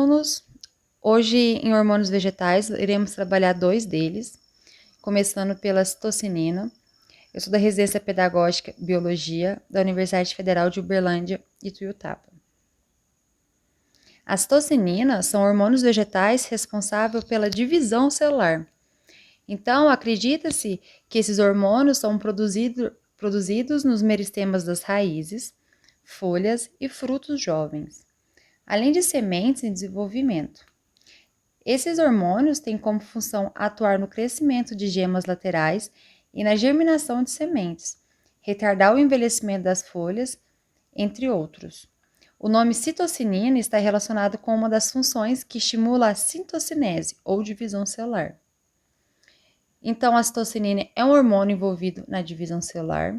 alunos! Hoje, em hormônios vegetais, iremos trabalhar 2 deles, começando pela citocinina. Eu sou da Residência Pedagógica Biologia da Universidade Federal de Uberlândia e Tuiutaba. As citocininas são hormônios vegetais responsáveis pela divisão celular. Então, acredita-se que esses hormônios são produzidos nos meristemas das raízes, folhas e frutos jovens, além de sementes em desenvolvimento. Esses hormônios têm como função atuar no crescimento de gemas laterais e na germinação de sementes, retardar o envelhecimento das folhas, entre outros. O nome citocinina está relacionado com uma das funções que estimula a citocinese, ou divisão celular. Então, a citocinina é um hormônio envolvido na divisão celular.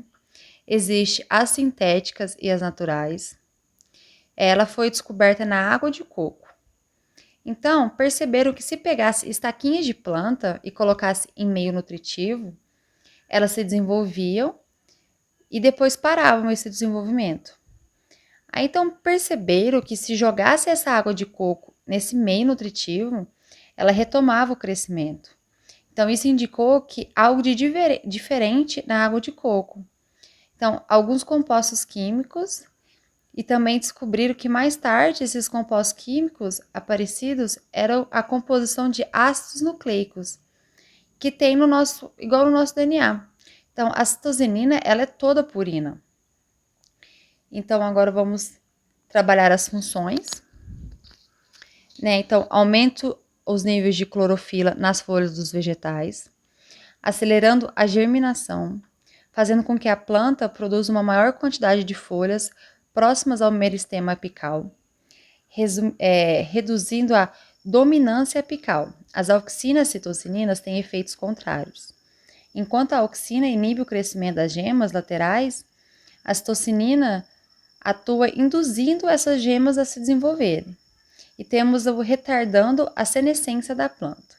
Existem as sintéticas e as naturais. Ela foi descoberta na água de coco. Então, perceberam que se pegasse estaquinhas de planta e colocasse em meio nutritivo, elas se desenvolviam e depois paravam esse desenvolvimento. Aí, então, perceberam que se jogasse essa água de coco nesse meio nutritivo, ela retomava o crescimento. Então, isso indicou que algo de diferente na água de coco. Então, alguns compostos químicos, e também descobriram que mais tarde esses compostos químicos aparecidos eram a composição de ácidos nucleicos, que tem no nosso, igual no nosso DNA. Então, a citocinina, ela é toda purina. Então, agora vamos trabalhar as funções. Então, aumento os níveis de clorofila nas folhas dos vegetais, acelerando a germinação, fazendo com que a planta produza uma maior quantidade de folhas próximas ao meristema apical, reduzindo a dominância apical. As auxinas citocininas têm efeitos contrários. Enquanto a auxina inibe o crescimento das gemas laterais, a citocinina atua induzindo essas gemas a se desenvolverem. E temos o retardando a senescência da planta.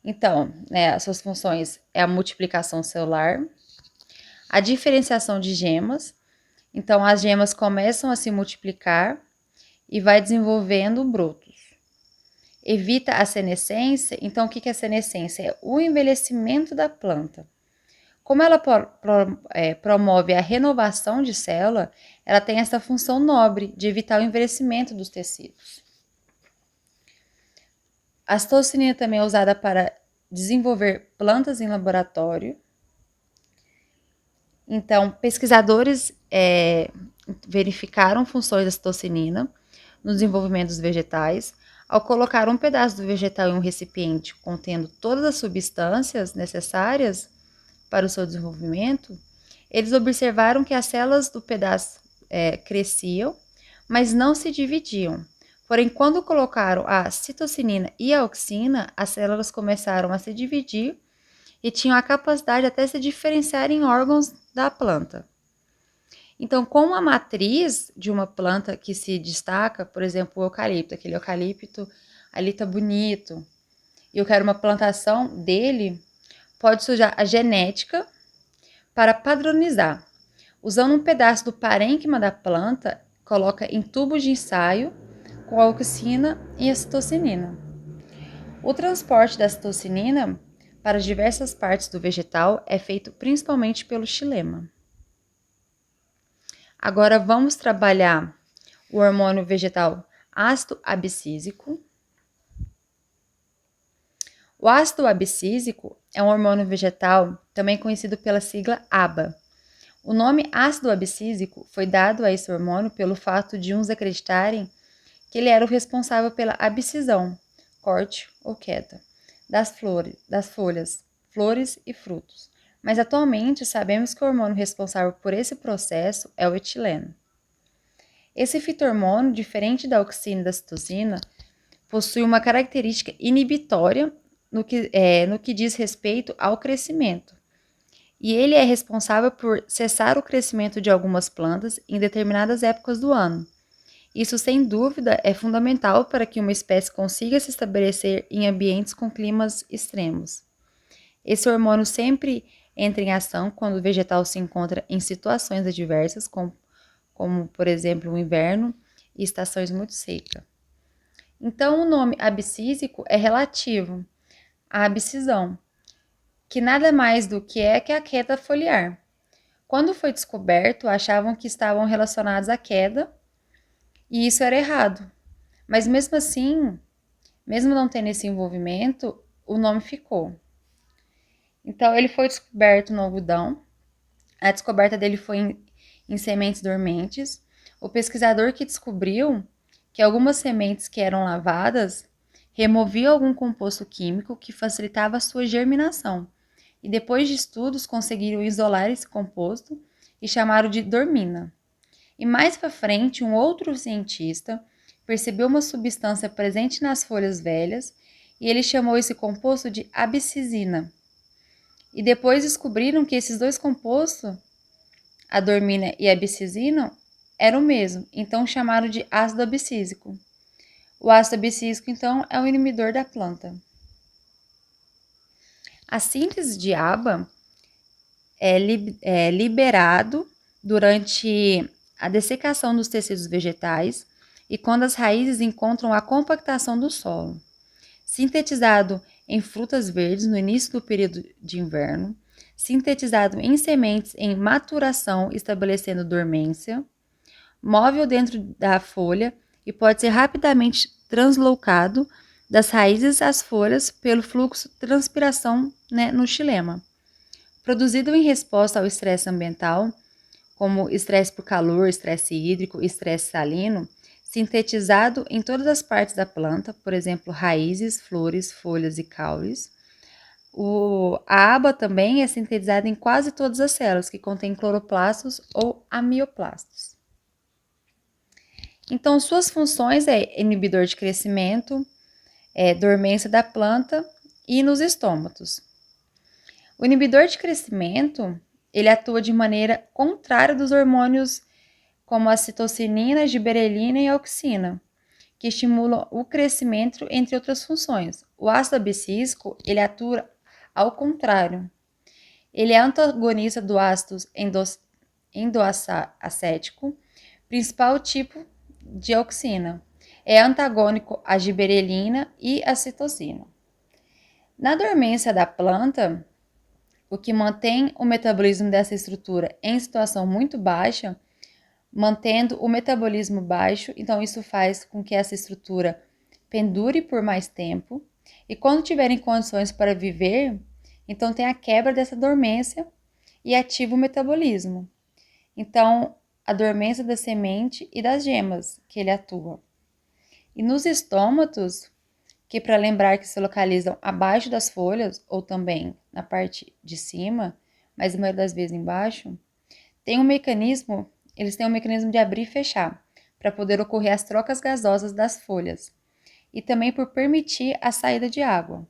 Então, as suas funções é a multiplicação celular, a diferenciação de gemas. Então, as gemas começam a se multiplicar e vai desenvolvendo brotos. Evita a senescência. Então, o que é a senescência? É o envelhecimento da planta. Como ela promove a renovação de célula, ela tem essa função nobre de evitar o envelhecimento dos tecidos. A citocinina também é usada para desenvolver plantas em laboratório. Então, pesquisadores verificaram funções da citocinina no desenvolvimento dos vegetais. Ao colocar um pedaço do vegetal em um recipiente contendo todas as substâncias necessárias para o seu desenvolvimento, eles observaram que as células do pedaço cresciam, mas não se dividiam. Porém, quando colocaram a citocinina e a auxina, as células começaram a se dividir e tinham a capacidade até de se diferenciar em órgãos da planta. Então, como a matriz de uma planta que se destaca, por exemplo, o eucalipto, aquele eucalipto ali tá bonito, e eu quero uma plantação dele, pode usar a genética para padronizar. Usando um pedaço do parênquima da planta, coloca em tubos de ensaio com a auxina e a citocinina. O transporte da citocinina para diversas partes do vegetal é feito principalmente pelo xilema. Agora vamos trabalhar o hormônio vegetal ácido abscísico. O ácido abscísico é um hormônio vegetal também conhecido pela sigla ABA. O nome ácido abscísico foi dado a esse hormônio pelo fato de uns acreditarem que ele era o responsável pela abscisão, corte ou queda, das folhas, flores e frutos. Mas atualmente sabemos que o hormônio responsável por esse processo é o etileno. Esse fito-hormônio, diferente da auxina e da citosina, possui uma característica inibitória no que diz respeito ao crescimento. E ele é responsável por cessar o crescimento de algumas plantas em determinadas épocas do ano. Isso, sem dúvida, é fundamental para que uma espécie consiga se estabelecer em ambientes com climas extremos. Esse hormônio sempre entra em ação quando o vegetal se encontra em situações adversas, como por exemplo, o inverno e estações muito secas. Então, o nome abscísico é relativo à abscisão, que nada mais do que a queda foliar. Quando foi descoberto, achavam que estavam relacionados à queda, e isso era errado. Mas mesmo assim, mesmo não tendo esse envolvimento, o nome ficou. Então, ele foi descoberto no algodão. A descoberta dele foi em sementes dormentes. O pesquisador que descobriu que algumas sementes que eram lavadas removiam algum composto químico que facilitava a sua germinação. E depois de estudos conseguiram isolar esse composto e chamaram de dormina. E mais para frente, um outro cientista percebeu uma substância presente nas folhas velhas e ele chamou esse composto de abscisina. E depois descobriram que esses dois compostos, a dormina e a abscisina, eram o mesmo, então chamaram de ácido abscísico. O ácido abscísico, então, é o inibidor da planta. A síntese de ABA é liberado durante a dessecação dos tecidos vegetais e quando as raízes encontram a compactação do solo. Sintetizado em frutas verdes no início do período de inverno, sintetizado em sementes em maturação, estabelecendo dormência, móvel dentro da folha e pode ser rapidamente translocado das raízes às folhas pelo fluxo de transpiração, no xilema. Produzido em resposta ao estresse ambiental, como estresse por calor, estresse hídrico, estresse salino, sintetizado em todas as partes da planta, por exemplo, raízes, flores, folhas e caules. A aba também é sintetizada em quase todas as células que contêm cloroplastos ou amioplastos. Então, suas funções é inibidor de crescimento, dormência da planta e nos estômatos. O inibidor de crescimento, ele atua de maneira contrária dos hormônios como a citocinina, giberelina e a auxina, que estimulam o crescimento, entre outras funções. O ácido abscísico, ele atua ao contrário. Ele é antagonista do ácido endoacético, principal tipo de auxina. É antagônico à giberelina e à citosina. Na dormência da planta, o que mantém o metabolismo dessa estrutura em situação muito baixa, mantendo o metabolismo baixo, então isso faz com que essa estrutura pendure por mais tempo, e quando tiverem condições para viver, então tem a quebra dessa dormência e ativa o metabolismo. Então, a dormência da semente e das gemas que ele atua. E nos estômatos, que para lembrar que se localizam abaixo das folhas ou também na parte de cima, mas a maioria das vezes embaixo, eles têm um mecanismo de abrir e fechar, para poder ocorrer as trocas gasosas das folhas, e também por permitir a saída de água.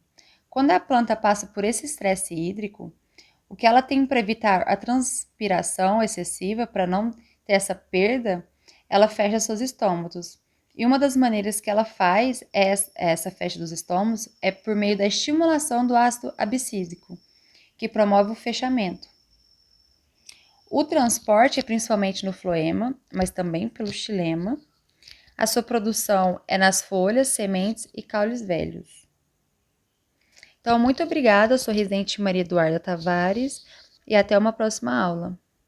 Quando a planta passa por esse estresse hídrico, o que ela tem para evitar a transpiração excessiva, para não ter essa perda, ela fecha seus estômatos. E uma das maneiras que ela faz essa fecha dos estômatos é por meio da estimulação do ácido abscísico, que promove o fechamento. O transporte é principalmente no floema, mas também pelo xilema. A sua produção é nas folhas, sementes e caules velhos. Então, muito obrigada, eu sou residente Maria Eduarda Tavares e até uma próxima aula.